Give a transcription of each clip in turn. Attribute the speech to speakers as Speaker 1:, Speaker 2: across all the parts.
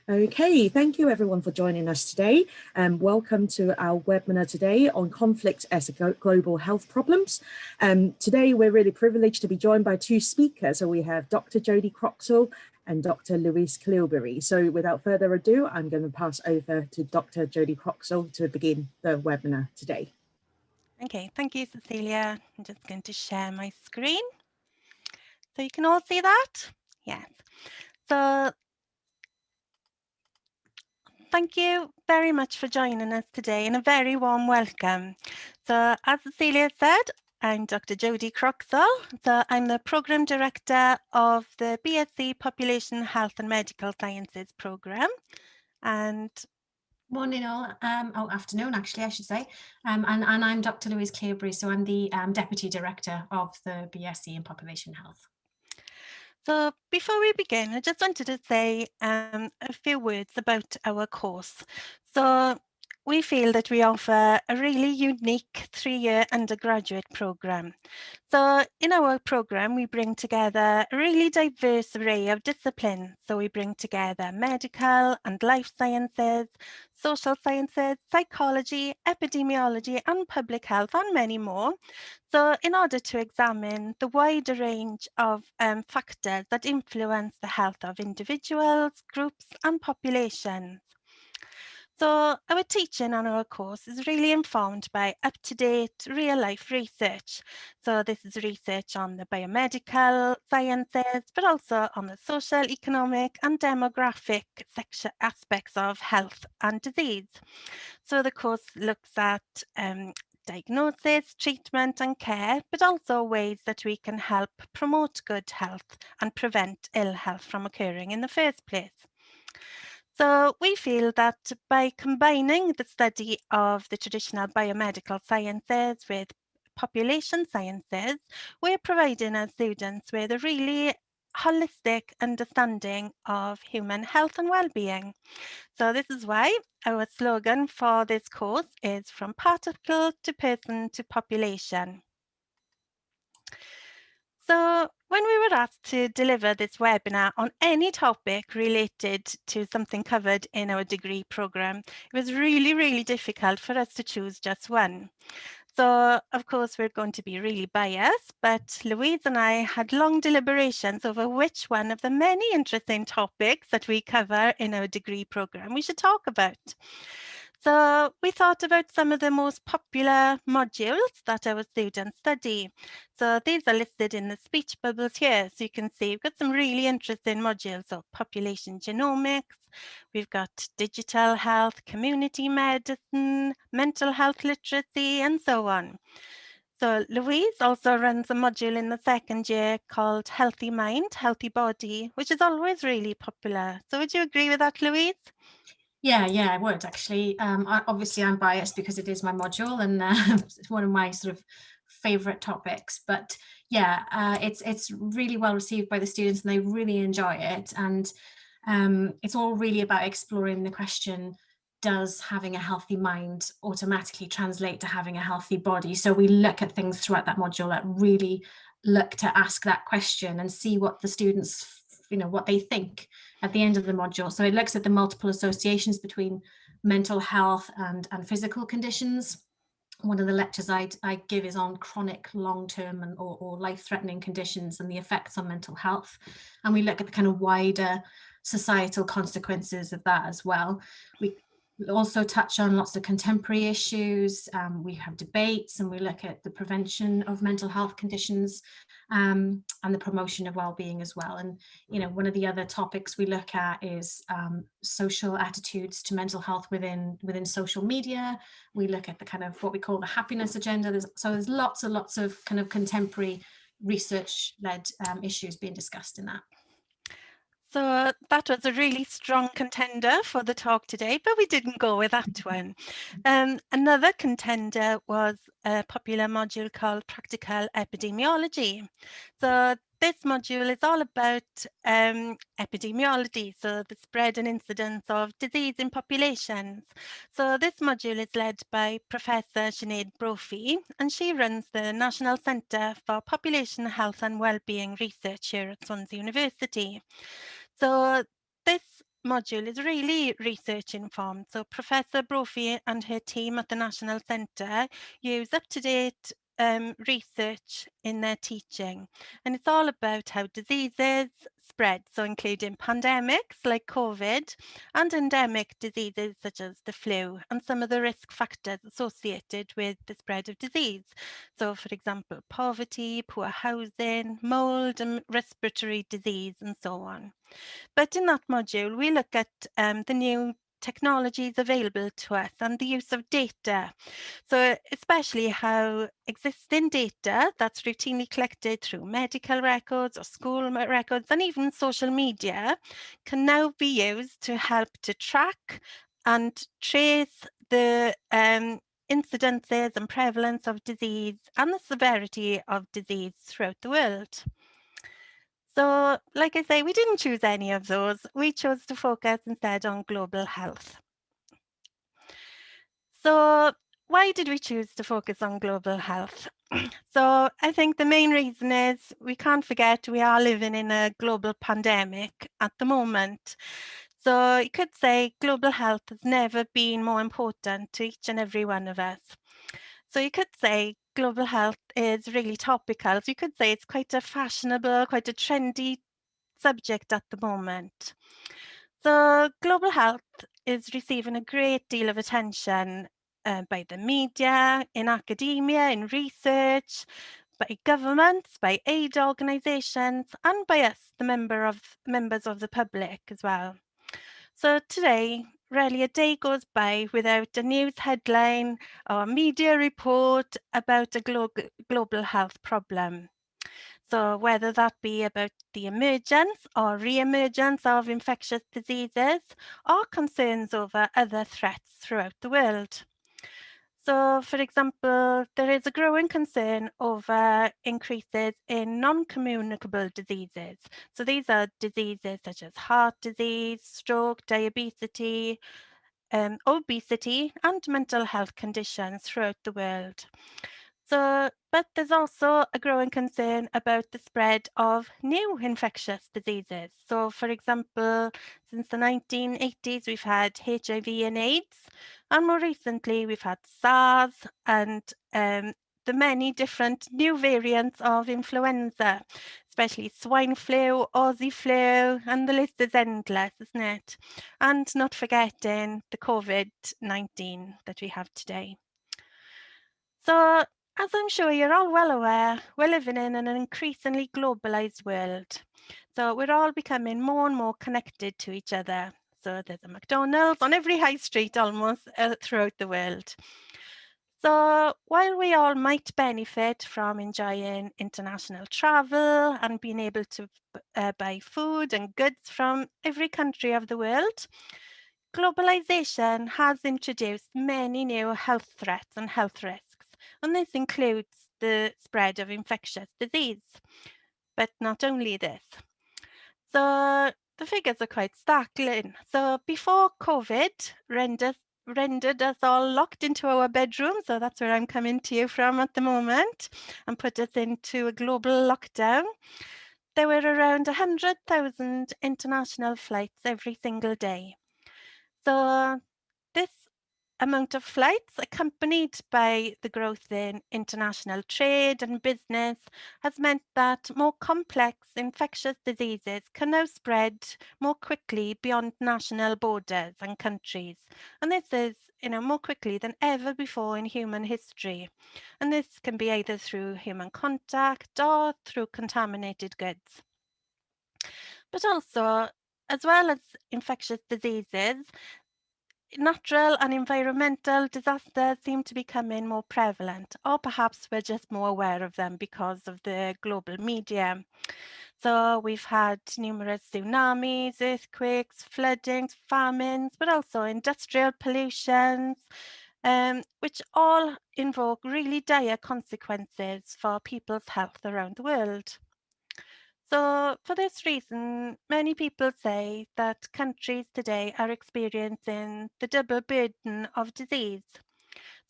Speaker 1: Okay, thank you everyone for joining us today. Welcome to our webinar today on conflict as a global health problems. Today we're really privileged to be joined by two speakers. So we have Dr. Jodie Croxall and Dr. Louise Cleobury. So without further ado, I'm going to pass over to Dr. Jodie Croxall to begin the webinar today.
Speaker 2: Okay, thank you, Cecilia. I'm just going to share my screen. So you can all see that? Yes. So thank you very much for joining us today and a very warm welcome. So as Cecilia said, I'm Dr. Jodie Croxall. So I'm the Programme Director of the BSc Population Health and Medical Sciences Programme. And
Speaker 3: morning all, afternoon actually I should say, and I'm Dr. Louise Cleobury, so I'm the Deputy Director of the BSc in Population Health.
Speaker 2: So before we begin, I just wanted to say a few words about our course. So we feel that we offer a really unique 3-year undergraduate programme. So in our programme, we bring together a really diverse array of disciplines. So we bring together medical and life sciences, social sciences, psychology, epidemiology and public health and many more. So in order to examine the wider range of factors that influence the health of individuals, groups and populations. So our teaching on our course is really informed by up-to-date real-life research. So this is research on the biomedical sciences, but also on the social, economic and demographic aspects of health and disease. So the course looks at diagnosis, treatment and care, but also ways that we can help promote good health and prevent ill health from occurring in the first place. So we feel that by combining the study of the traditional biomedical sciences with population sciences, we're providing our students with a really holistic understanding of human health and well-being. So this is why our slogan for this course is from particle to person to population. So when we were asked to deliver this webinar on any topic related to something covered in our degree programme, it was really difficult for us to choose just one. So of course we're going to be really biased, but Louise and I had long deliberations over which one of the many interesting topics that we cover in our degree programme we should talk about. So we thought about some of the most popular modules that our students study. So these are listed in the speech bubbles here. So you can see we've got some really interesting modules of population genomics, we've got digital health, community medicine, mental health literacy, and so on. So Louise also runs a module in the second year called Healthy Mind, Healthy Body, which is always really popular. So would you agree with that, Louise?
Speaker 3: Yeah, I would actually. Obviously I'm biased because it is my module and it's one of my sort of favourite topics, but yeah, it's really well received by the students and they really enjoy it, and it's all really about exploring the question, does having a healthy mind automatically translate to having a healthy body? So we look at things throughout that module that really look to ask that question and see what the students, what they think at the end of the module. So it looks at the multiple associations between mental health and physical conditions. One of the lectures I give is on chronic, long-term or life-threatening conditions and the effects on mental health. And we look at the kind of wider societal consequences of that as well. We also touch on lots of contemporary issues. We have debates and we look at the prevention of mental health conditions and the promotion of well-being as well. And one of the other topics we look at is social attitudes to mental health within social media. We look at the kind of what we call the happiness agenda. There's lots and lots of kind of contemporary research-led issues being discussed in that.
Speaker 2: So that was a really strong contender for the talk today, but we didn't go with that one. Another contender was a popular module called Practical Epidemiology. So this module is all about epidemiology, so the spread and incidence of disease in populations. So this module is led by Professor Sinead Brophy, and she runs the National Centre for Population Health and Wellbeing Research here at Swansea University. So this module is really research informed. So Professor Brophy and her team at the National Centre use up-to-date research in their teaching, and it's all about how diseases spread, so including pandemics like COVID and endemic diseases such as the flu, and some of the risk factors associated with the spread of disease. So for example, poverty, poor housing, mold and respiratory disease and so on. But in that module, we look at the new technologies available to us and the use of data. So especially how existing data that's routinely collected through medical records or school records and even social media can now be used to help to track and trace the incidences and prevalence of disease and the severity of disease throughout the world. So, like I say, we didn't choose any of those. We chose to focus instead on global health. So, why did we choose to focus on global health? So, I think the main reason is we can't forget we are living in a global pandemic at the moment. So, you could say global health has never been more important to each and every one of us. So, you could say global health is really topical. So, you could say it's quite a fashionable, quite a trendy subject at the moment. So global health is receiving a great deal of attention by the media, in academia, in research, by governments, by aid organisations, and by us, the members of the public as well. So today, rarely a day goes by without a news headline or a media report about a global health problem. So whether that be about the emergence or re-emergence of infectious diseases or concerns over other threats throughout the world. So, for example, there is a growing concern over increases in non-communicable diseases. So these are diseases such as heart disease, stroke, diabetes, obesity, and mental health conditions throughout the world. So, but there's also a growing concern about the spread of new infectious diseases. So, for example, since the 1980s, we've had HIV and AIDS, and more recently, we've had SARS and the many different new variants of influenza, especially swine flu, Aussie flu, and the list is endless, isn't it? And not forgetting the COVID-19 that we have today. So, as I'm sure you're all well aware, we're living in an increasingly globalized world. So we're all becoming more and more connected to each other. So there's a McDonald's on every high street almost throughout the world. So while we all might benefit from enjoying international travel and being able to buy food and goods from every country of the world, globalization has introduced many new health threats and health risks, and this includes the spread of infectious disease. But not only this. So the figures are quite startling. So before COVID rendered us all locked into our bedroom, so that's where I'm coming to you from at the moment, and put us into a global lockdown, there were around 100,000 international flights every single day. So this amount of flights, accompanied by the growth in international trade and business, has meant that more complex infectious diseases can now spread more quickly beyond national borders and countries. And this is, more quickly than ever before in human history. And this can be either through human contact or through contaminated goods. But also, as well as infectious diseases, natural and environmental disasters seem to be becoming more prevalent, or perhaps we're just more aware of them because of the global media. So we've had numerous tsunamis, earthquakes, floodings, famines, but also industrial pollutions, which all invoke really dire consequences for people's health around the world. So for this reason, many people say that countries today are experiencing the double burden of disease.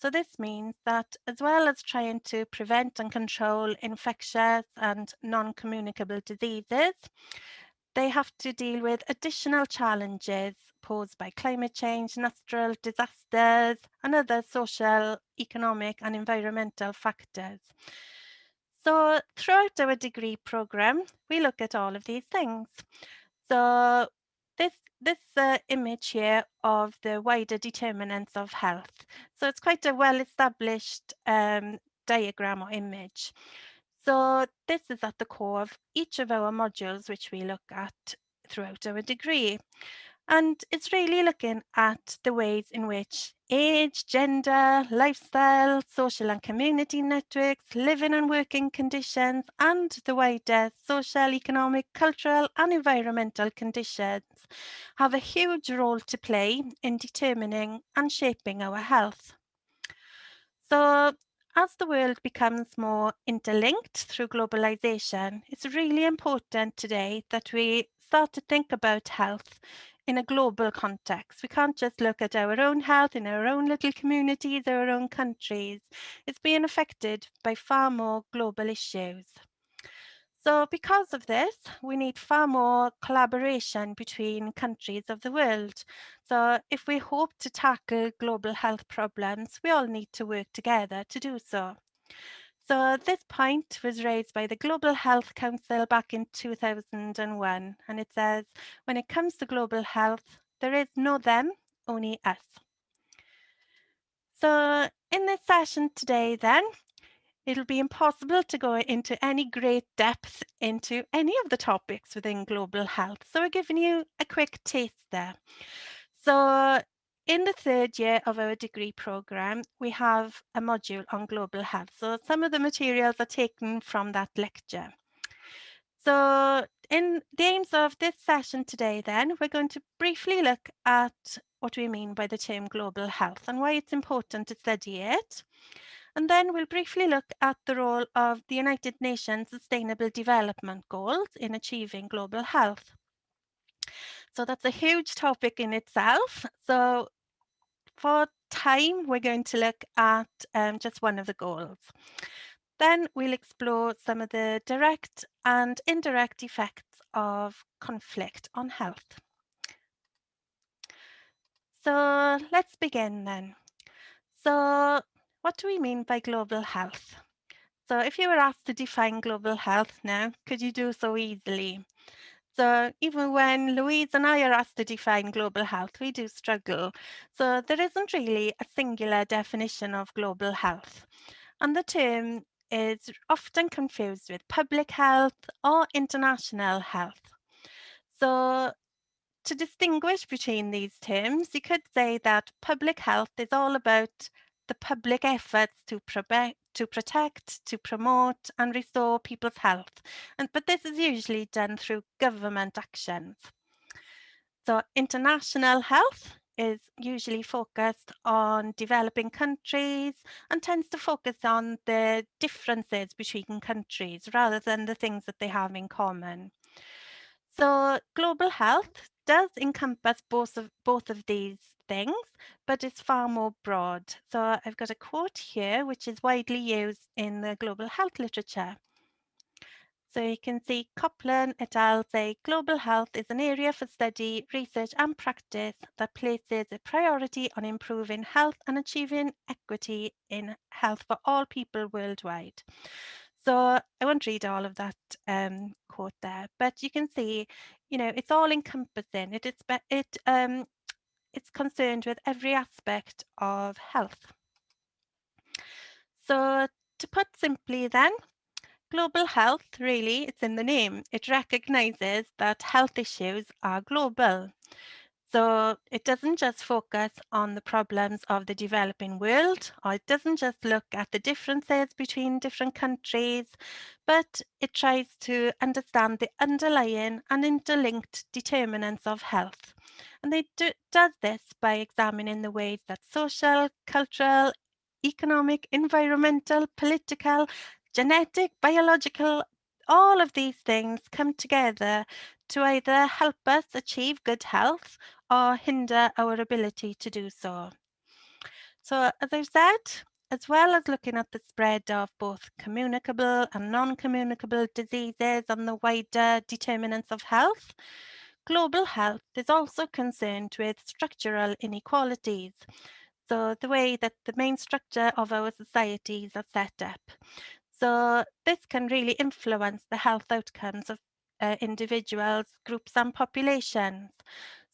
Speaker 2: So this means that as well as trying to prevent and control infectious and non-communicable diseases, they have to deal with additional challenges posed by climate change, natural disasters, and other social, economic, and environmental factors. So throughout our degree programme, we look at all of these things. So this image here of the wider determinants of health. So it's quite a well-established diagram or image. So this is at the core of each of our modules which we look at throughout our degree. And it's really looking at the ways in which age, gender, lifestyle, social and community networks, living and working conditions, and the wider social, economic, cultural, and environmental conditions have a huge role to play in determining and shaping our health. So, as the world becomes more interlinked through globalization, it's really important today that we start to think about health in a global context. We can't just look at our own health in our own little communities, our own countries. It's being affected by far more global issues. So because of this, we need far more collaboration between countries of the world. So if we hope to tackle global health problems, we all need to work together to do so. So this point was raised by the Global Health Council back in 2001, and it says, when it comes to global health, there is no them, only us. So in this session today then, it'll be impossible to go into any great depth into any of the topics within global health. So we're giving you a quick taste there. So in the third year of our degree programme, we have a module on global health. So some of the materials are taken from that lecture. So in the aims of this session today then, we're going to briefly look at what we mean by the term global health and why it's important to study it. And then we'll briefly look at the role of the United Nations Sustainable Development Goals in achieving global health. So that's a huge topic in itself. So for time, we're going to look at just one of the goals. Then we'll explore some of the direct and indirect effects of conflict on health. So let's begin then. So what do we mean by global health? So if you were asked to define global health now, could you do so easily? So even when Louise and I are asked to define global health, we do struggle. So there isn't really a singular definition of global health. And the term is often confused with public health or international health. So to distinguish between these terms, you could say that public health is all about the public efforts to protect, to promote and restore people's health. But this is usually done through government actions. So international health is usually focused on developing countries and tends to focus on the differences between countries rather than the things that they have in common. So global health does encompass both of these things, but it's far more broad. So I've got a quote here, which is widely used in the global health literature. So you can see Copland et al. Say global health is an area for study, research and practice that places a priority on improving health and achieving equity in health for all people worldwide. So I won't read all of that quote there, but you can see, it's all encompassing. It's concerned with every aspect of health. So to put simply then, global health, really, it's in the name. It recognizes that health issues are global. So it doesn't just focus on the problems of the developing world, or it doesn't just look at the differences between different countries, but it tries to understand the underlying and interlinked determinants of health. And it does this by examining the ways that social, cultural, economic, environmental, political, genetic, biological, all of these things come together to either help us achieve good health or hinder our ability to do so. So as I've said, as well as looking at the spread of both communicable and non-communicable diseases and the wider determinants of health, global health is also concerned with structural inequalities. So the way that the main structure of our societies are set up. So this can really influence the health outcomes of individuals, groups and populations.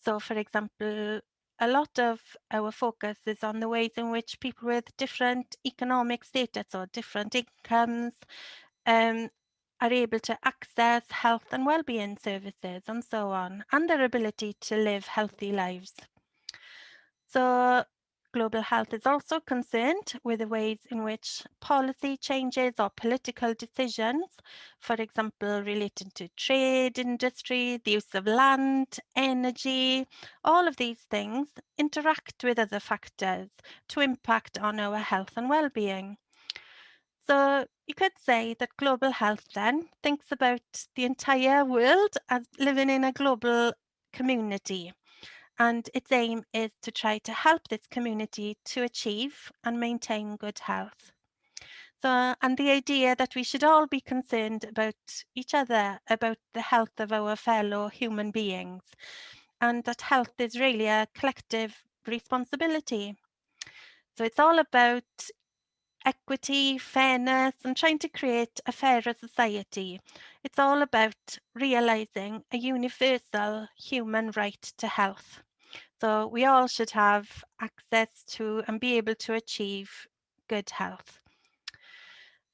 Speaker 2: So for example, a lot of our focus is on the ways in which people with different economic status or different incomes are able to access health and well-being services and so on, and their ability to live healthy lives. So global health is also concerned with the ways in which policy changes or political decisions, for example, relating to trade, industry, the use of land, energy, all of these things interact with other factors to impact on our health and well-being. So you could say that global health then thinks about the entire world as living in a global community. And its aim is to try to help this community to achieve and maintain good health. So, and the idea that we should all be concerned about each other, about the health of our fellow human beings, and that health is really a collective responsibility. So it's all about equity, fairness, and trying to create a fairer society. It's all about realizing a universal human right to health. So we all should have access to and be able to achieve good health.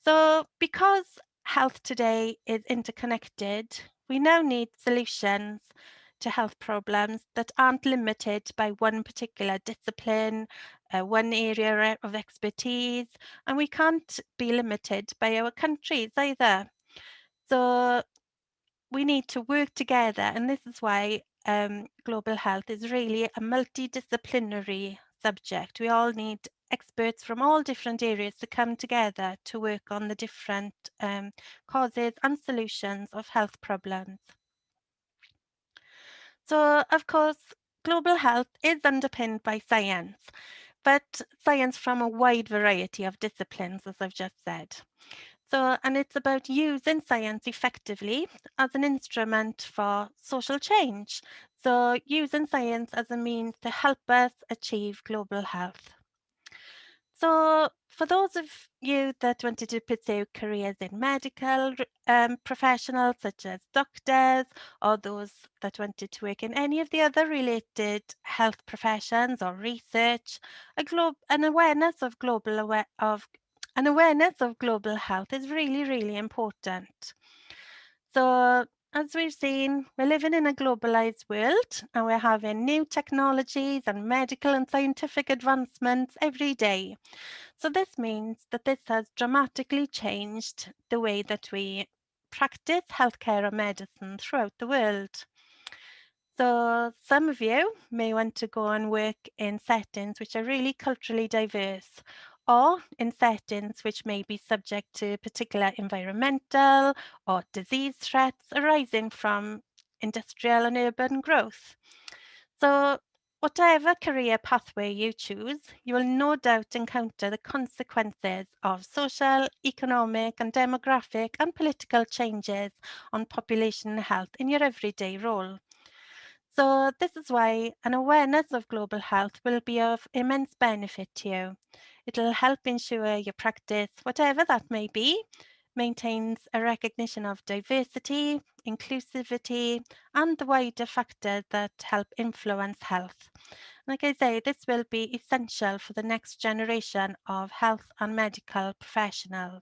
Speaker 2: So because health today is interconnected, we now need solutions to health problems that aren't limited by one particular discipline, one area of expertise, and we can't be limited by our countries either. So we need to work together, and this is why global health is really a multidisciplinary subject. We all need experts from all different areas to come together to work on the different causes and solutions of health problems. So, of course, global health is underpinned by science, but science from a wide variety of disciplines, as I've just said. So, and it's about using science effectively as an instrument for social change. So, using science as a means to help us achieve global health. So, for those of you that wanted to pursue careers in medical professionals, such as doctors, or those that wanted to work in any of the other related health professions or research, an awareness of global health is really, really important. So, as we've seen, we're living in a globalized world and we're having new technologies and medical and scientific advancements every day. So this means that this has dramatically changed the way that we practice healthcare or medicine throughout the world. So some of you may want to go and work in settings which are really culturally diverse, or in settings which may be subject to particular environmental or disease threats arising from industrial and urban growth. So whatever career pathway you choose, you will no doubt encounter the consequences of social, economic and demographic and political changes on population health in your everyday role. So this is why an awareness of global health will be of immense benefit to you. It'll help ensure your practice, whatever that may be, maintains a recognition of diversity, inclusivity, and the wider factors that help influence health. Like I say, this will be essential for the next generation of health and medical professionals.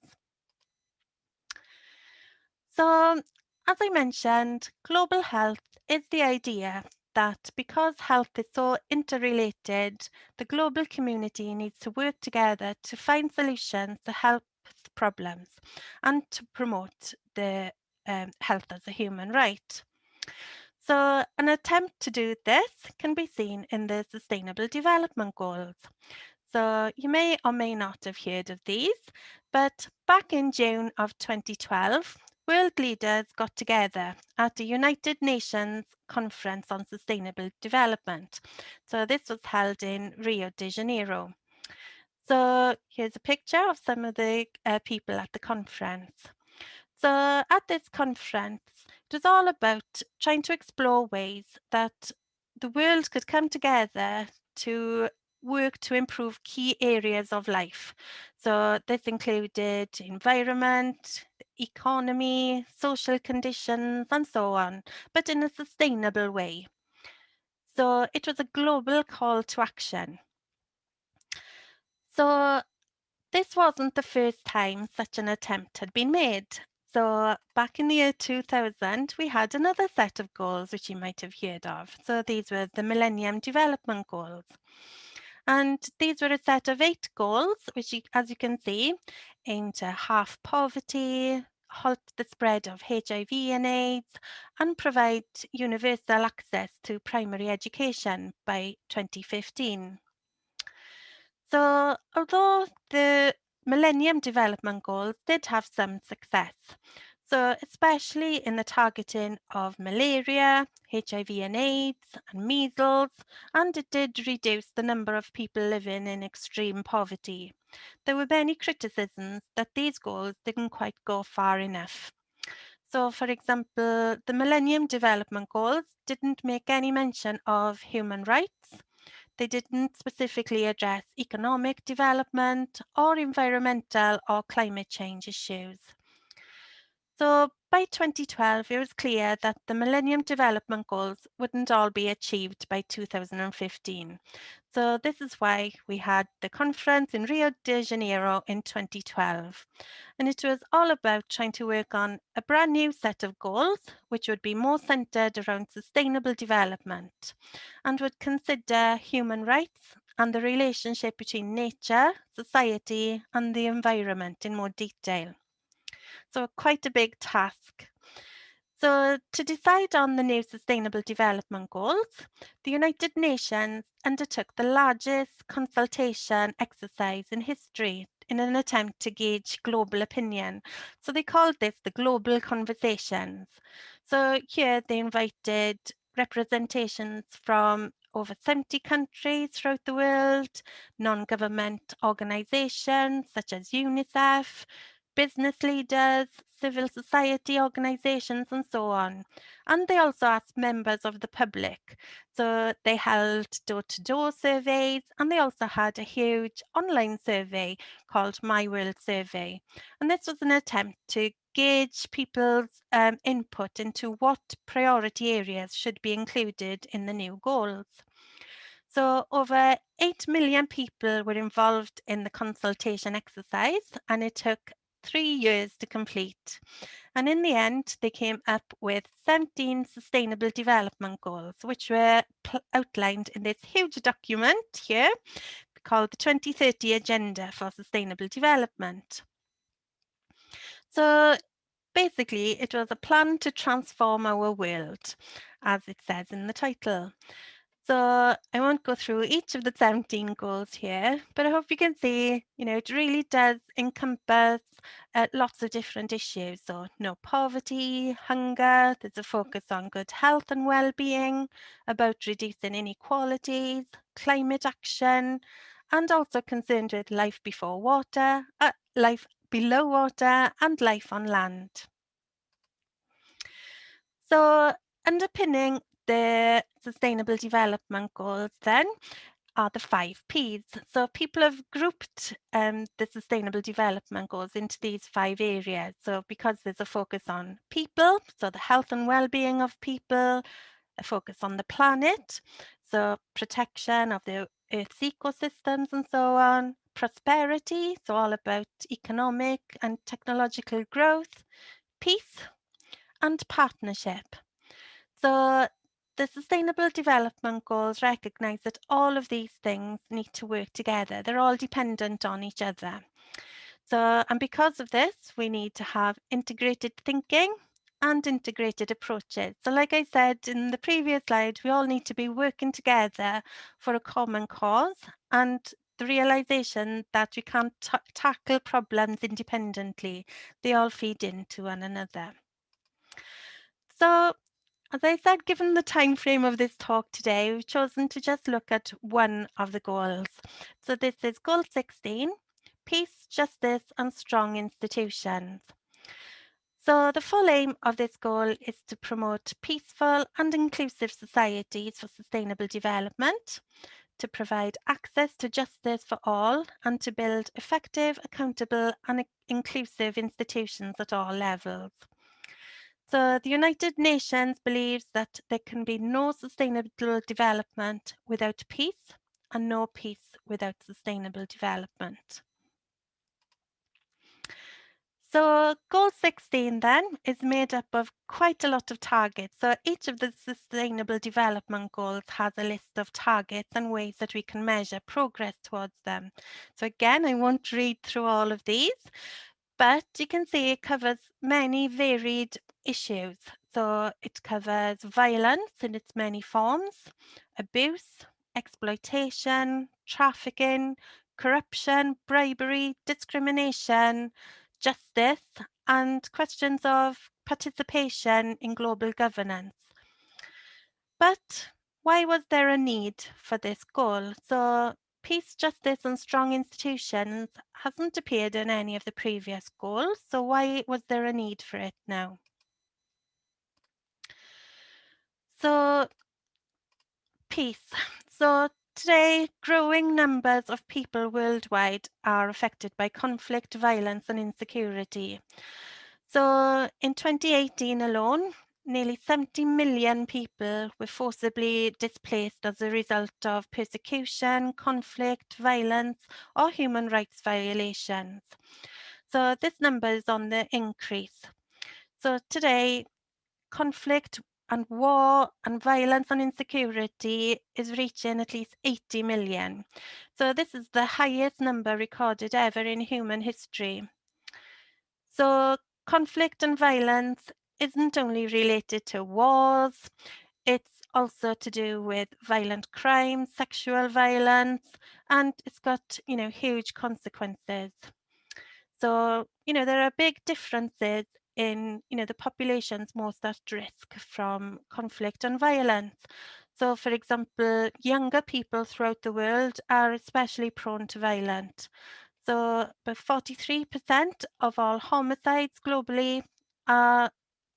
Speaker 2: So, as I mentioned, global health is the idea that because health is so interrelated, the global community needs to work together to find solutions to health problems and to promote the health as a human right. So an attempt to do this can be seen in the Sustainable Development Goals. So you may or may not have heard of these, but back in June of 2012, world leaders got together at the United Nations Conference on Sustainable Development. So this was held in Rio de Janeiro. So here's a picture of some of the people at the conference. So at this conference, it was all about trying to explore ways that the world could come together to work to improve key areas of life. So this included environment, economy, social conditions, and so on, but in a sustainable way. So it was a global call to action. So this wasn't the first time such an attempt had been made. So back in the year 2000, we had another set of goals which you might have heard of. So these were the Millennium Development Goals. And these were a set of 8 goals, which, as you can see, aim to halve poverty, halt the spread of HIV and AIDS, and provide universal access to primary education by 2015. So although the Millennium Development Goals did have some success, so especially in the targeting of malaria, HIV and AIDS, and measles, and it did reduce the number of people living in extreme poverty. There were many criticisms that these goals didn't quite go far enough. So, for example, the Millennium Development Goals didn't make any mention of human rights. They didn't specifically address economic development or environmental or climate change issues. So by 2012, it was clear that the Millennium Development Goals wouldn't all be achieved by 2015. So this is why we had the conference in Rio de Janeiro in 2012. And it was all about trying to work on a brand new set of goals, which would be more centered around sustainable development and would consider human rights and the relationship between nature, society, and the environment in more detail. So quite a big task. So to decide on the new Sustainable Development Goals, the United Nations undertook the largest consultation exercise in history in an attempt to gauge global opinion. So they called this the Global Conversations. So here they invited representations from over 70 countries throughout the world, non-government organizations such as UNICEF, business leaders, civil society organizations, and so on. And they also asked members of the public. So they held door-to-door surveys, and they also had a huge online survey called My World Survey. And this was an attempt to gauge people's input into what priority areas should be included in the new goals. So over 8 million people were involved in the consultation exercise, and it took 3 years to complete. And in the end, they came up with 17 Sustainable Development Goals, which were outlined in this huge document here called the 2030 Agenda for Sustainable Development. So basically, it was a plan to transform our world, as it says in the title. So I won't go through each of the 17 goals here, but I hope you can see, it really does encompass lots of different issues. So no poverty, hunger, there's a focus on good health and well-being, about reducing inequalities, climate action, and also concerned with life before water, life below water, and life on land. So underpinning the Sustainable Development Goals then are the 5 Ps. So people have grouped the Sustainable Development Goals into these 5 areas. So because there's a focus on people, so the health and well-being of people, a focus on the planet, so protection of the Earth's ecosystems and so on, prosperity, so all about economic and technological growth, peace, and partnership. So the Sustainable Development Goals recognise that all of these things need to work together. They're all dependent on each other. So, and because of this, we need to have integrated thinking and integrated approaches. So like I said in the previous slide, we all need to be working together for a common cause and the realization that we can't tackle problems independently. They all feed into one another. So as I said, given the time frame of this talk today, we've chosen to just look at one of the goals. So this is goal 16, peace, justice and strong institutions. So the full aim of this goal is to promote peaceful and inclusive societies for sustainable development, to provide access to justice for all, and to build effective, accountable and inclusive institutions at all levels. So the United Nations believes that there can be no sustainable development without peace and no peace without sustainable development. So goal 16 then is made up of quite a lot of targets. So each of the sustainable development goals has a list of targets and ways that we can measure progress towards them. So again, I won't read through all of these, but you can see it covers many varied issues. So it covers violence in its many forms, abuse, exploitation, trafficking, corruption, bribery, discrimination, justice, and questions of participation in global governance. But why was there a need for this goal? So peace, justice and strong institutions hasn't appeared in any of the previous goals. So why was there a need for it now? So peace. So today, growing numbers of people worldwide are affected by conflict, violence and insecurity. So in 2018 alone, nearly 70 million people were forcibly displaced as a result of persecution, conflict, violence, or human rights violations. So this number is on the increase. So today, conflict and war and violence and insecurity is reaching at least 80 million. So this is the highest number recorded ever in human history. So conflict and violence isn't only related to wars, it's also to do with violent crime, sexual violence, and it's got, huge consequences. So, there are big differences in, the populations most at risk from conflict and violence. So, for example, younger people throughout the world are especially prone to violence. So about 43% of all homicides globally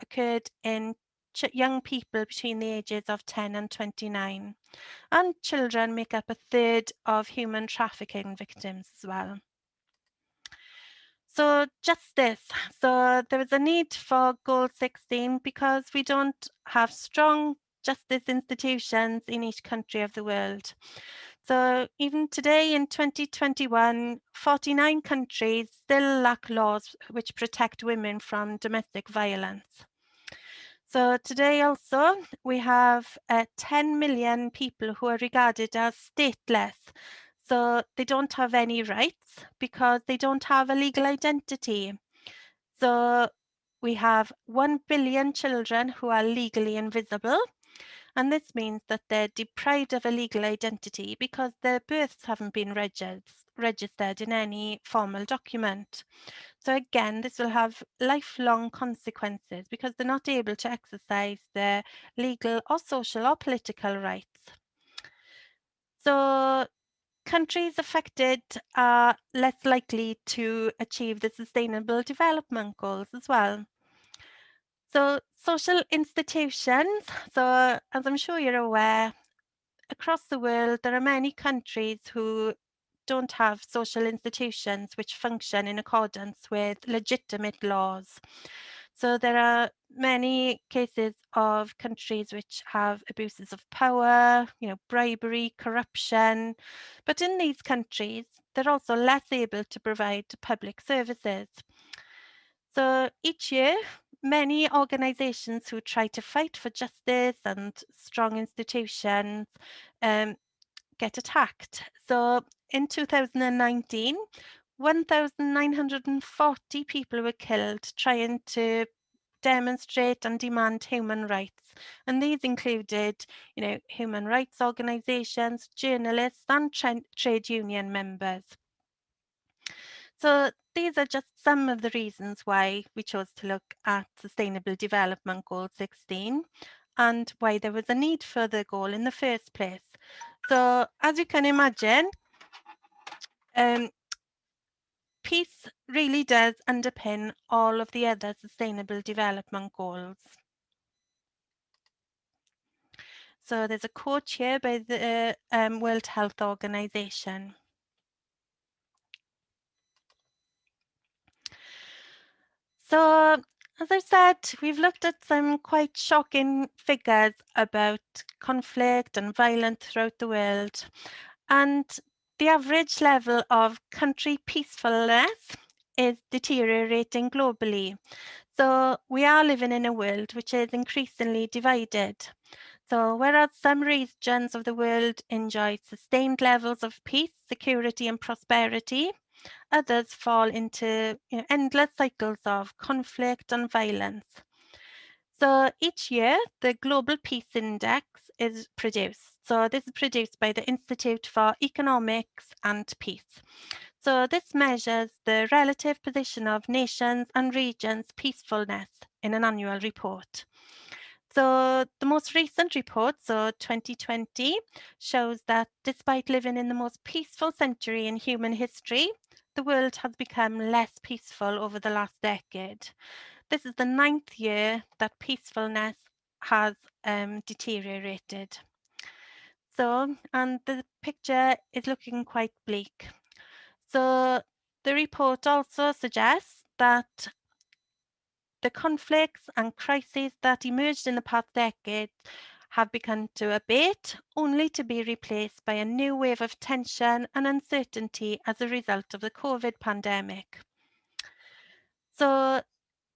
Speaker 2: occurred in young people between the ages of 10 and 29. And children make up a third of human trafficking victims as well. So justice. So there is a need for goal 16 because we don't have strong justice institutions in each country of the world. So even today in 2021, 49 countries still lack laws which protect women from domestic violence. So today also we have 10 million people who are regarded as stateless. So they don't have any rights because they don't have a legal identity. So we have 1 billion children who are legally invisible. And this means that they're deprived of a legal identity because their births haven't been registered in any formal document. So again, this will have lifelong consequences because they're not able to exercise their legal or social or political rights. So countries affected are less likely to achieve the Sustainable Development Goals as well. So social institutions, so as I'm sure you're aware, across the world, there are many countries who don't have social institutions which function in accordance with legitimate laws. So there are many cases of countries which have abuses of power, bribery, corruption. But in these countries, they're also less able to provide public services. So each year, many organizations who try to fight for justice and strong institutions get attacked. So in 2019, 1,940 people were killed trying to demonstrate and demand human rights. And these included, human rights organizations, journalists, and trade union members. So these are just some of the reasons why we chose to look at Sustainable Development Goal 16. and why there was a need for the goal in the first place. So as you can imagine, peace really does underpin all of the other sustainable development goals. So there's a quote here by the World Health Organization. So, as I said, we've looked at some quite shocking figures about conflict and violence throughout the world. And the average level of country peacefulness is deteriorating globally. So we are living in a world which is increasingly divided. So whereas some regions of the world enjoy sustained levels of peace, security and prosperity, others fall into endless cycles of conflict and violence. So each year, the Global Peace Index is produced. So this is produced by the Institute for Economics and Peace. So this measures the relative position of nations and regions' peacefulness in an annual report. So the most recent report, so 2020, shows that despite living in the most peaceful century in human history, the world has become less peaceful over the last decade. This is the 9th year that peacefulness has deteriorated. So, and the picture is looking quite bleak. So the report also suggests that the conflicts and crises that emerged in the past decade have begun to abate, only to be replaced by a new wave of tension and uncertainty as a result of the COVID pandemic. So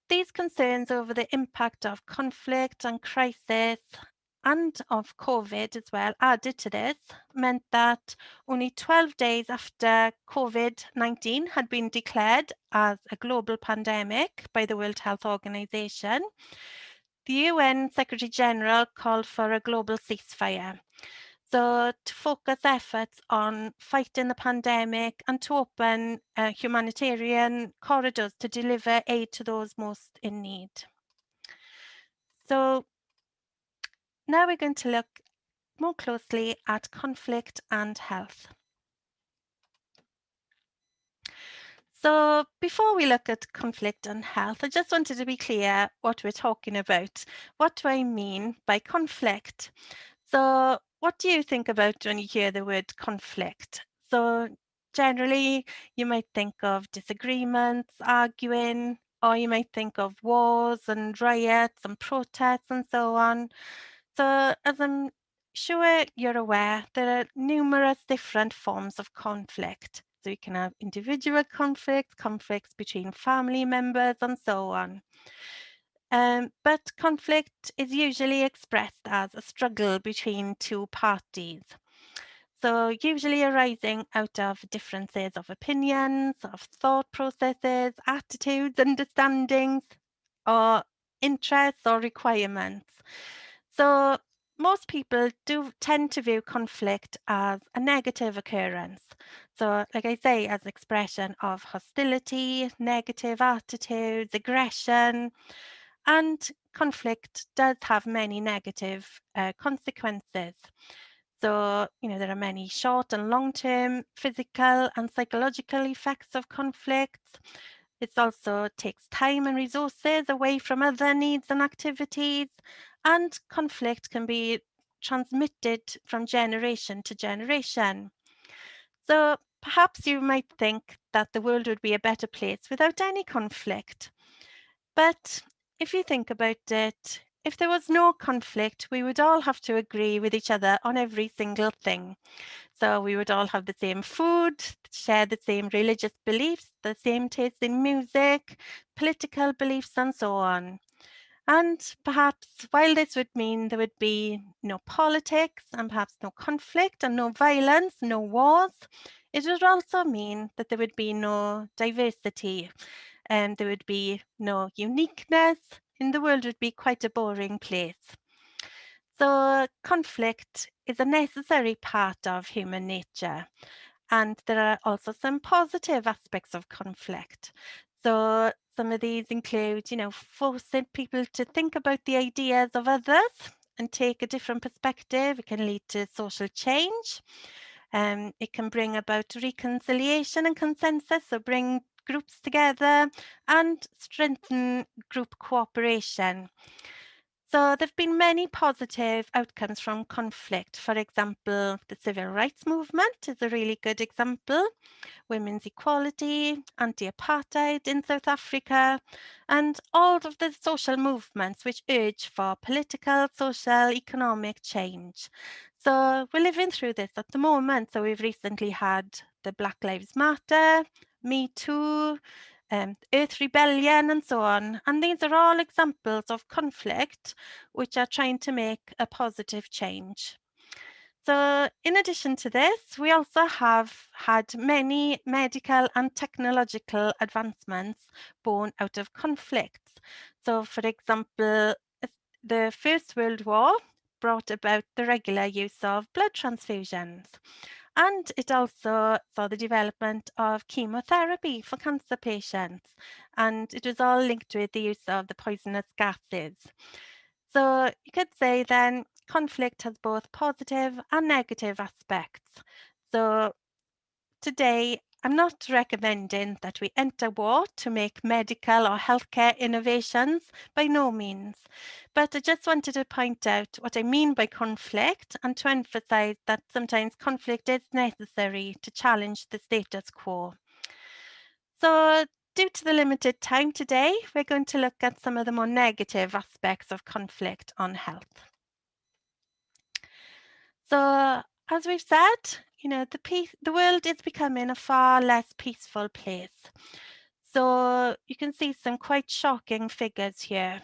Speaker 2: these concerns over the impact of conflict and crisis and of COVID as well, added to this, meant that only 12 days after COVID-19 had been declared as a global pandemic by the World Health Organization, the UN Secretary General called for a global ceasefire. So to focus efforts on fighting the pandemic and to open humanitarian corridors to deliver aid to those most in need. So now we're going to look more closely at conflict and health. So before we look at conflict and health, I just wanted to be clear what we're talking about. What do I mean by conflict? So what do you think about when you hear the word conflict? So generally, you might think of disagreements, arguing, or you might think of wars and riots and protests and so on. So as I'm sure you're aware, there are numerous different forms of conflict. So you can have individual conflicts, conflicts between family members, and so on. But conflict is usually expressed as a struggle between two parties. So usually arising out of differences of opinions, of thought processes, attitudes, understandings, or interests or requirements. So most people do tend to view conflict as a negative occurrence. So like I say, as expression of hostility, negative attitudes, aggression, and conflict does have many negative consequences. So, there are many short and long-term physical and psychological effects of conflicts. It also takes time and resources away from other needs and activities, and conflict can be transmitted from generation to generation. So perhaps you might think that the world would be a better place without any conflict. But if you think about it, if there was no conflict, we would all have to agree with each other on every single thing. So we would all have the same food, share the same religious beliefs, the same taste in music, political beliefs, and so on. And perhaps while this would mean there would be no politics and perhaps no conflict and no violence, no wars, it would also mean that there would be no diversity and there would be no uniqueness, and the world would be quite a boring place. So conflict is a necessary part of human nature, and there are also some positive aspects of conflict. So some of these include, forcing people to think about the ideas of others and take a different perspective, it can lead to social change. It can bring about reconciliation and consensus, so bring groups together and strengthen group cooperation. So there have been many positive outcomes from conflict. For example, the civil rights movement is a really good example. Women's equality, anti-apartheid in South Africa, and all of the social movements which urge for political, social, economic change. So we're living through this at the moment. So we've recently had the Black Lives Matter, Me Too, Earth Rebellion, and so on. And these are all examples of conflict which are trying to make a positive change. So in addition to this, we also have had many medical and technological advancements born out of conflicts. So for example, the First World War brought about the regular use of blood transfusions. And it also saw the development of chemotherapy for cancer patients. And it was all linked with the use of the poisonous gases. So you could say then conflict has both positive and negative aspects. So today, I'm not recommending that we enter war to make medical or healthcare innovations, by no means. But I just wanted to point out what I mean by conflict and to emphasize that sometimes conflict is necessary to challenge the status quo. So due to the limited time today, we're going to look at some of the more negative aspects of conflict on health. So as we've said, the world is becoming a far less peaceful place. So you can see some quite shocking figures here.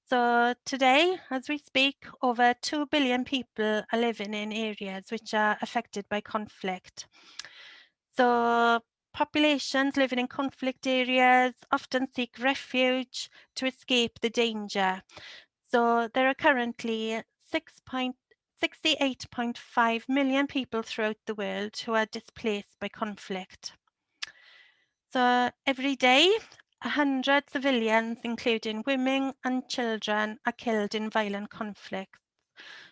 Speaker 2: So today, as we speak, over 2 billion people are living in areas which are affected by conflict. So populations living in conflict areas often seek refuge to escape the danger. So there are currently 68.5 million people throughout the world who are displaced by conflict. So every day, 100 civilians, including women and children, are killed in violent conflicts.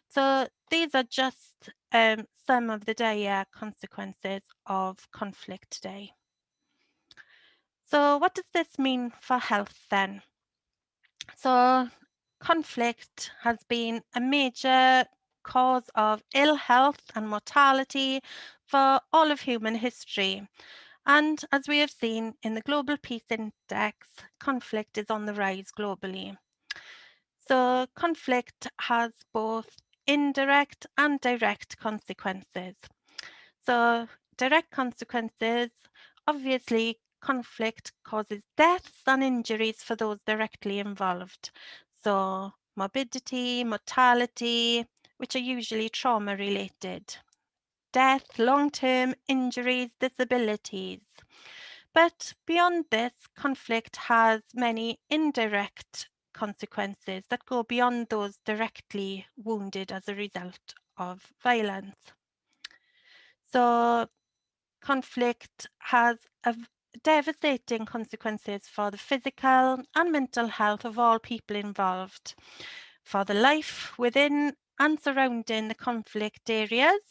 Speaker 2: So these are just some of the dire consequences of conflict today. So what does this mean for health then? So conflict has been a major cause of ill health and mortality for all of human history. And as we have seen in the Global Peace Index, conflict is on the rise globally. So conflict has both indirect and direct consequences. So direct consequences, obviously conflict causes deaths and injuries for those directly involved. So morbidity, mortality, which are usually trauma related. Death, long-term injuries, disabilities. But beyond this, conflict has many indirect consequences that go beyond those directly wounded as a result of violence. So conflict has devastating consequences for the physical and mental health of all people involved, for the life within and surrounding the conflict areas.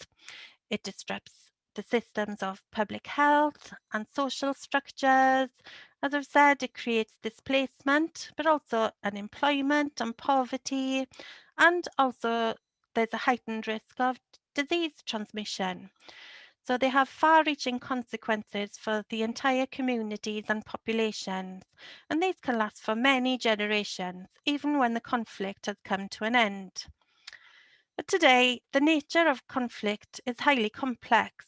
Speaker 2: It disrupts the systems of public health and social structures. As I've said, it creates displacement, but also unemployment and poverty, and also there's a heightened risk of disease transmission. So they have far-reaching consequences for the entire communities and populations, and these can last for many generations, even when the conflict has come to an end. But today, the nature of conflict is highly complex.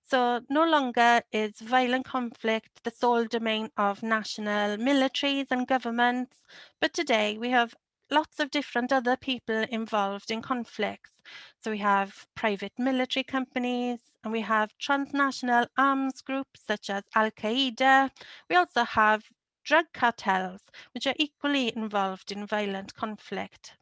Speaker 2: So no longer is violent conflict the sole domain of national militaries and governments, but today we have lots of different other people involved in conflicts. So we have private military companies, and we have transnational arms groups such as Al-Qaeda. We also have drug cartels, which are equally involved in violent conflict.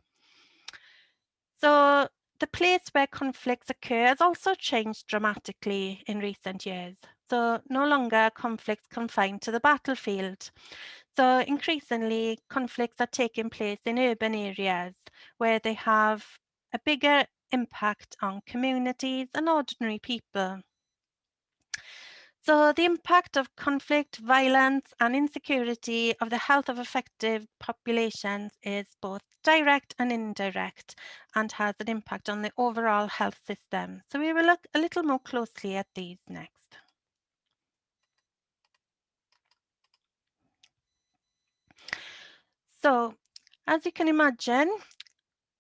Speaker 2: So the place where conflicts occur has also changed dramatically in recent years. So no longer are conflicts confined to the battlefield. So increasingly, conflicts are taking place in urban areas where they have a bigger impact on communities and ordinary people. So the impact of conflict, violence and insecurity of the health of affected populations is both direct and indirect and has an impact on the overall health system. So we will look a little more closely at these next. So as you can imagine,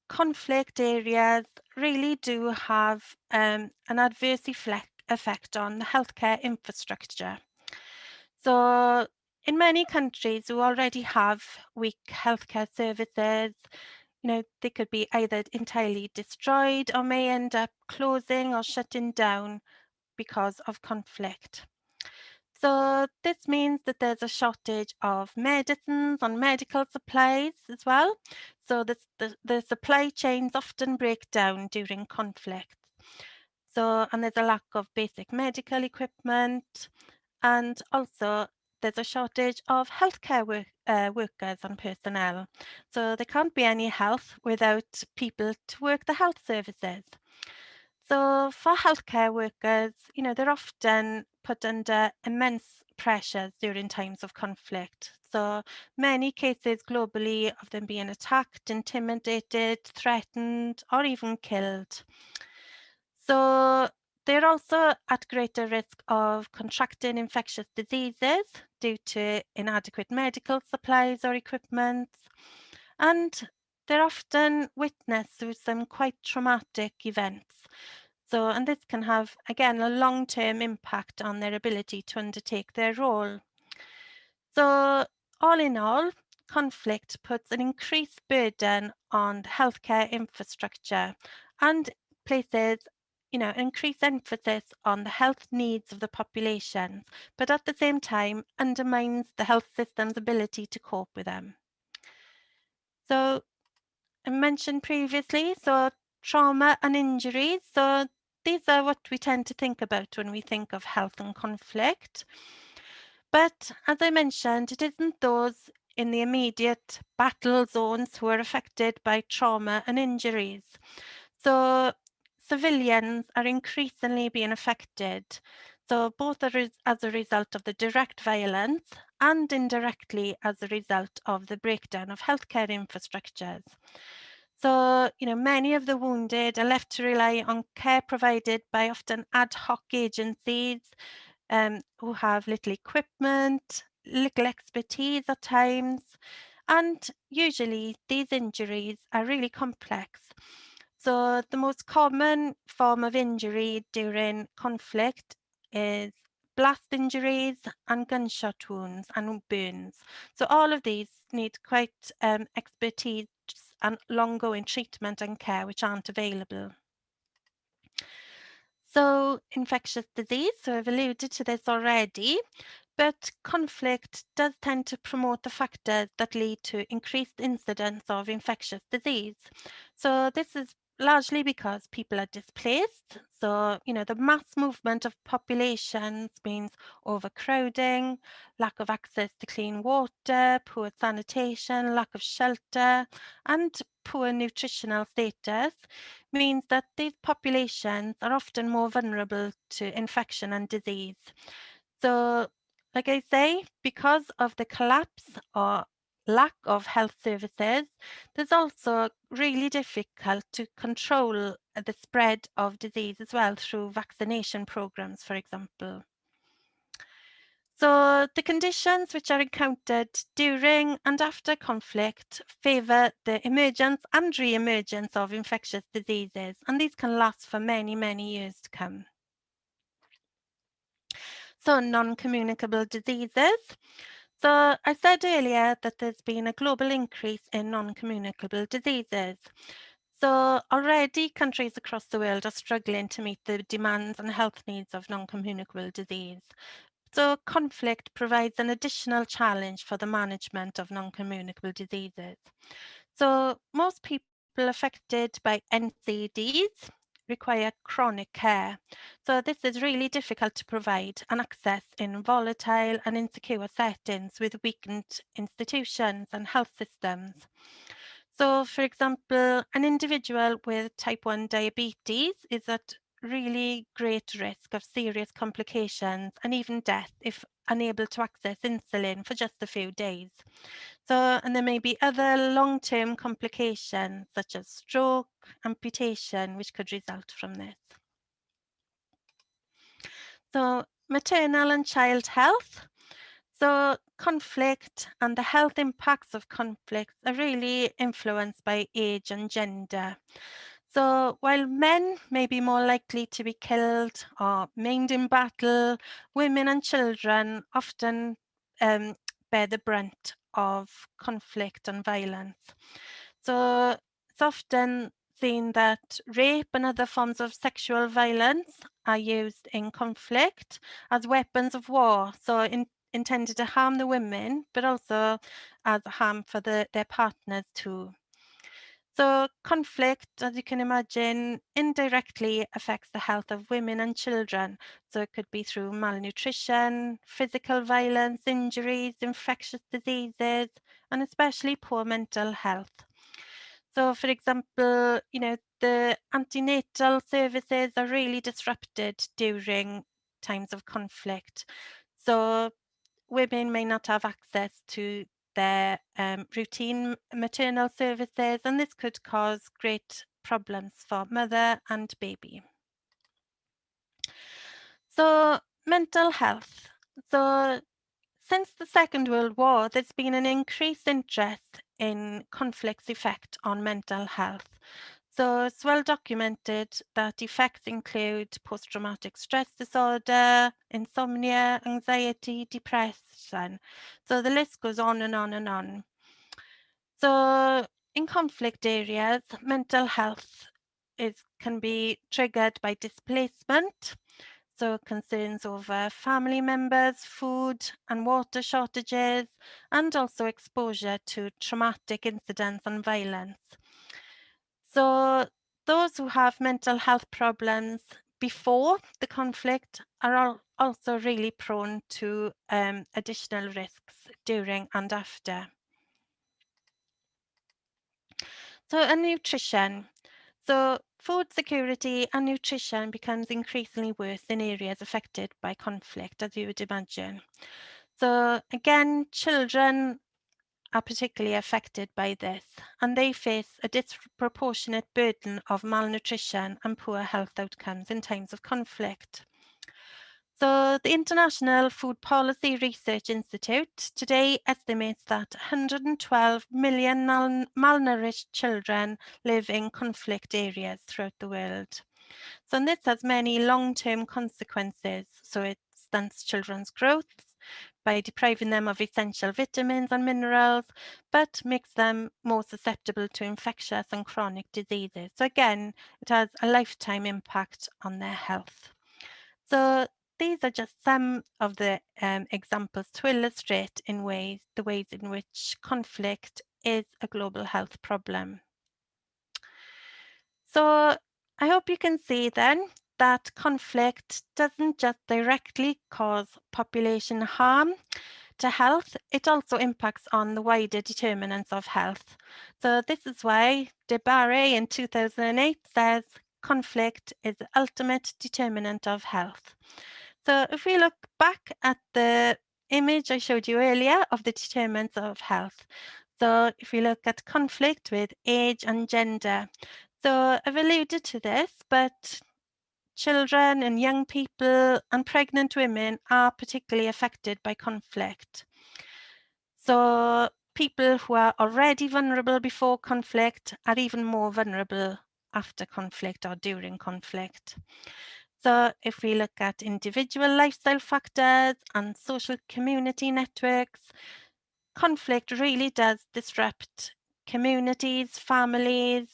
Speaker 2: conflict areas really do have an adverse effect on the healthcare infrastructure. So in many countries who already have weak healthcare services, they could be either entirely destroyed or may end up closing or shutting down because of conflict. So this means that there's a shortage of medicines and medical supplies as well. So the supply chains often break down during conflict. So, and there's a lack of basic medical equipment, and also there's a shortage of healthcare workers and personnel. So there can't be any health without people to work the health services. So for healthcare workers, they're often put under immense pressures during times of conflict. So many cases globally of them being attacked, intimidated, threatened, or even killed. So they're also at greater risk of contracting infectious diseases due to inadequate medical supplies or equipment. And they're often witness to some quite traumatic events. So, and this can have, again, a long-term impact on their ability to undertake their role. So, all in all, conflict puts an increased burden on the healthcare infrastructure and places, an increased emphasis on the health needs of the populations, but at the same time undermines the health system's ability to cope with them. So, I mentioned previously, so trauma and injuries. So these are what we tend to think about when we think of health and conflict. But as I mentioned, it isn't those in the immediate battle zones who are affected by trauma and injuries. So civilians are increasingly being affected. So both as a result of the direct violence and indirectly as a result of the breakdown of healthcare infrastructures. So, many of the wounded are left to rely on care provided by often ad hoc agencies who have little equipment, little expertise at times, and usually these injuries are really complex. So the most common form of injury during conflict is blast injuries and gunshot wounds and burns. So all of these need quite expertise and long-going treatment and care which aren't available. So infectious disease, so I've alluded to this already, but conflict does tend to promote the factors that lead to increased incidence of infectious disease. So this is largely because people are displaced. So, the mass movement of populations means overcrowding, lack of access to clean water, poor sanitation, lack of shelter, and poor nutritional status means that these populations are often more vulnerable to infection and disease. So, like I say, because of the collapse or lack of health services, there's also really difficult to control the spread of disease as well through vaccination programs, for example. So the conditions which are encountered during and after conflict favour the emergence and re-emergence of infectious diseases, and these can last for many, many years to come. So non-communicable diseases. So I said earlier that there's been a global increase in non-communicable diseases. So already countries across the world are struggling to meet the demands and health needs of non-communicable disease. So conflict provides an additional challenge for the management of non-communicable diseases. So most people affected by NCDs require chronic care. So this is really difficult to provide and access in volatile and insecure settings with weakened institutions and health systems. So, for example, an individual with type 1 diabetes is at really great risk of serious complications and even death if unable to access insulin for just a few days. So, and there may be other long-term complications such as stroke, amputation, which could result from this. So, maternal and child health. So conflict and the health impacts of conflicts are really influenced by age and gender. So while men may be more likely to be killed or maimed in battle, women and children often bear the brunt of conflict and violence. So it's often seen that rape and other forms of sexual violence are used in conflict as weapons of war. So intended to harm the women, but also as harm for their partners too. So conflict, as you can imagine, indirectly affects the health of women and children. So it could be through malnutrition, physical violence, injuries, infectious diseases, and especially poor mental health. So for example, the antenatal services are really disrupted during times of conflict. So women may not have access to their routine maternal services, and this could cause great problems for mother and baby. So mental health. So since the Second World War, there's been an increased interest in conflict's effect on mental health. So it's well documented that effects include post-traumatic stress disorder, insomnia, anxiety, depression. So the list goes on and on and on. So in conflict areas, mental health can be triggered by displacement, so concerns over family members, food and water shortages, and also exposure to traumatic incidents and violence. So those who have mental health problems before the conflict are also really prone to additional risks during and after. So, and nutrition. So food security and nutrition becomes increasingly worse in areas affected by conflict, as you would imagine. So again, children are particularly affected by this, and they face a disproportionate burden of malnutrition and poor health outcomes in times of conflict. So the International Food Policy Research Institute today estimates that 112 million malnourished children live in conflict areas throughout the world. So and this has many long-term consequences. So it stunts children's growth by depriving them of essential vitamins and minerals, but makes them more susceptible to infectious and chronic diseases. So again, it has a lifetime impact on their health. So these are just some of the examples to illustrate the ways in which conflict is a global health problem. So I hope you can see then that conflict doesn't just directly cause population harm to health, it also impacts on the wider determinants of health. So this is why De Barre in 2008 says conflict is the ultimate determinant of health. So if we look back at the image I showed you earlier of the determinants of health. So if we look at conflict with age and gender. So I've alluded to this, but children and young people and pregnant women are particularly affected by conflict. So people who are already vulnerable before conflict are even more vulnerable after conflict or during conflict. So if we look at individual lifestyle factors and social community networks, conflict really does disrupt communities, families,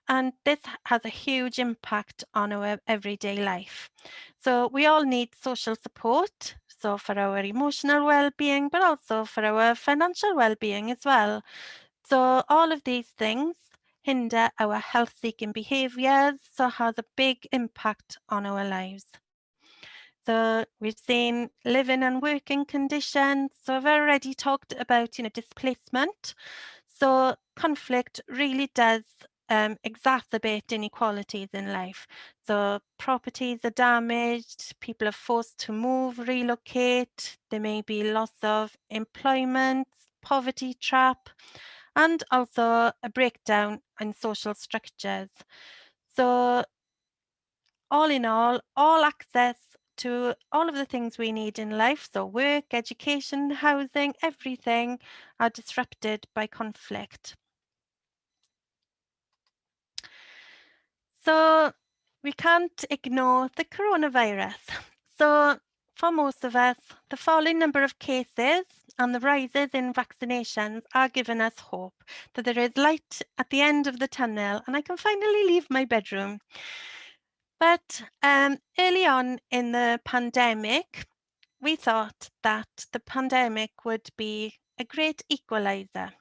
Speaker 2: and this has a huge impact on our everyday life. So we all need social support, so for our emotional well-being, but also for our financial well-being as well. So all of these things hinder our health-seeking behaviours, so it has a big impact on our lives. So we've seen living and working conditions. So I've already talked about, displacement. So conflict really does exacerbate inequalities in life. So properties are damaged, people are forced to move, relocate, there may be loss of employment, poverty trap, and also a breakdown in social structures. So all in all access to all of the things we need in life, so work, education, housing, everything, are disrupted by conflict. So we can't ignore the coronavirus. So for most of us, the falling number of cases and the rises in vaccinations are giving us hope that there is light at the end of the tunnel and I can finally leave my bedroom. But early on in the pandemic, we thought that the pandemic would be a great equalizer.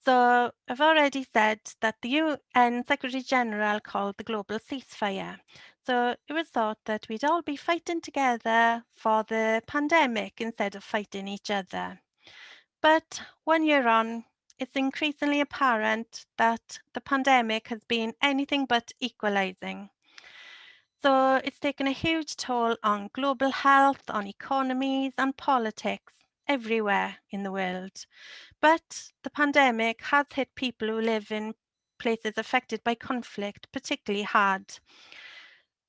Speaker 2: So I've already said that the UN Secretary General called the global ceasefire. So it was thought that we'd all be fighting together for the pandemic instead of fighting each other. But 1 year on, it's increasingly apparent that the pandemic has been anything but equalizing. So it's taken a huge toll on global health, on economies and politics everywhere in the world. But the pandemic has hit people who live in places affected by conflict particularly hard.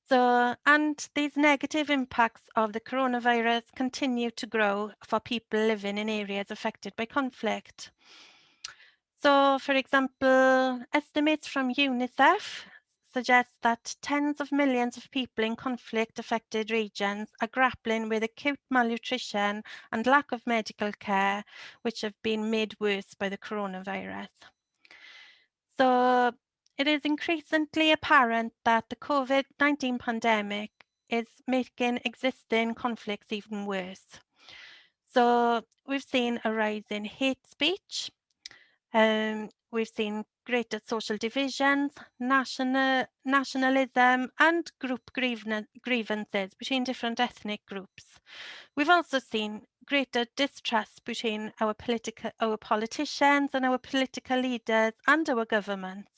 Speaker 2: So, and these negative impacts of the coronavirus continue to grow for people living in areas affected by conflict. So, for example, estimates from UNICEF suggest that tens of millions of people in conflict-affected regions are grappling with acute malnutrition and lack of medical care, which have been made worse by the coronavirus. So it is increasingly apparent that the COVID-19 pandemic is making existing conflicts even worse. So we've seen a rise in hate speech. We've seen greater social divisions, nationalism, and group grievances between different ethnic groups. We've also seen greater distrust between our politicians and our political leaders and our governments.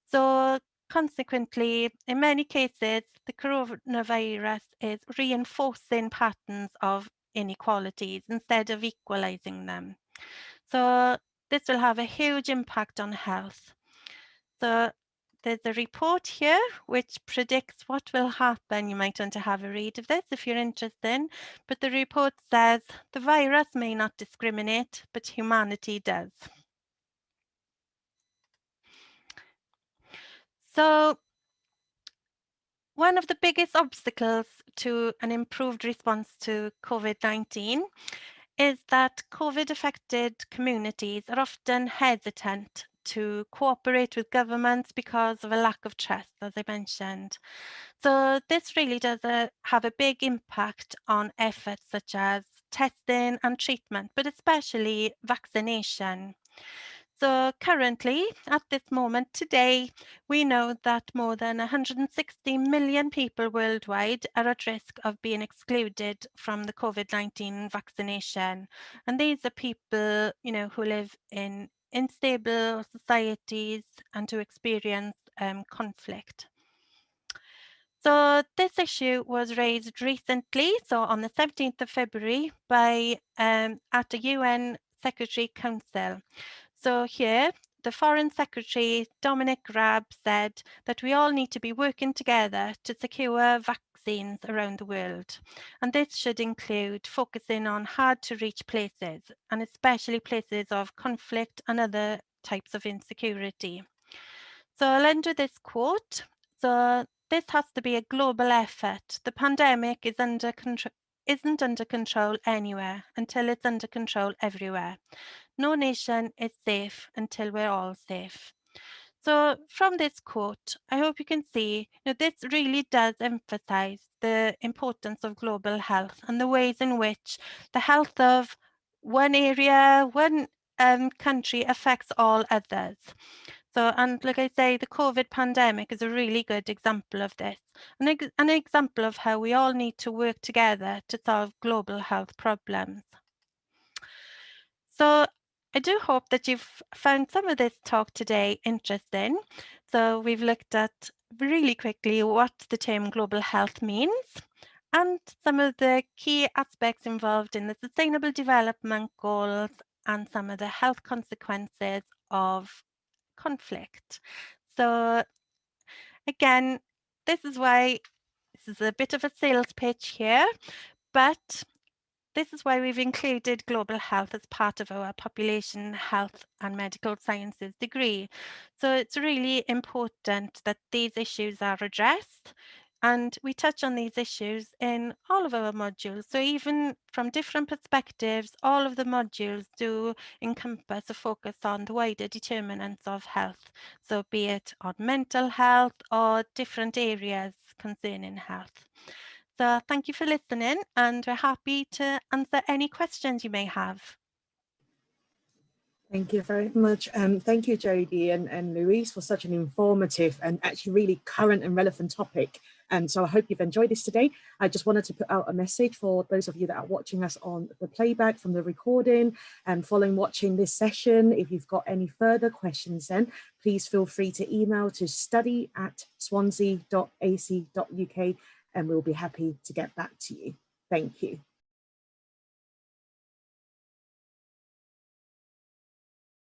Speaker 2: So consequently, in many cases, the coronavirus is reinforcing patterns of inequalities instead of equalizing them. So this will have a huge impact on health. So there's a report here which predicts what will happen. You might want to have a read of this if you're interested, but the report says the virus may not discriminate, but humanity does. So one of the biggest obstacles to an improved response to COVID-19 is that COVID-affected communities are often hesitant to cooperate with governments because of a lack of trust, as I mentioned. So this really does have a big impact on efforts such as testing and treatment, but especially vaccination. So currently, at this moment today, we know that more than 160 million people worldwide are at risk of being excluded from the COVID-19 vaccination. And these are people, who live in unstable societies and who experience conflict. So this issue was raised recently, so on the 17th of February by at the UN Secretary Council. So here, the Foreign Secretary, Dominic Raab, said that we all need to be working together to secure vaccines around the world. And this should include focusing on hard to reach places, and especially places of conflict and other types of insecurity. So I'll end with this quote. So this has to be a global effort. The pandemic is isn't under control anywhere until it's under control everywhere. No nation is safe until we're all safe. So from this quote, I hope you can see that this really does emphasize the importance of global health and the ways in which the health of one area, one country affects all others. So, and like I say, the COVID pandemic is a really good example of this, an example of how we all need to work together to solve global health problems. So I do hope that you've found some of this talk today interesting. So we've looked at really quickly what the term global health means and some of the key aspects involved in the Sustainable Development Goals and some of the health consequences of conflict. So again, this is a bit of a sales pitch here, but this is why we've included global health as part of our population health and medical sciences degree. So it's really important that these issues are addressed, and we touch on these issues in all of our modules. So even from different perspectives, all of the modules do encompass a focus on the wider determinants of health. So be it on mental health or different areas concerning health. So thank you for listening, and we're happy to answer any questions you may have.
Speaker 1: Thank you very much. Thank you, Jodie and Louise, for such an informative and actually really current and relevant topic. So I hope you've enjoyed this today. I just wanted to put out a message for those of you that are watching us on the playback from the recording and following watching this session. If you've got any further questions, then please feel free to email to study@swansea.ac.uk and we'll be happy to get back to you. Thank you.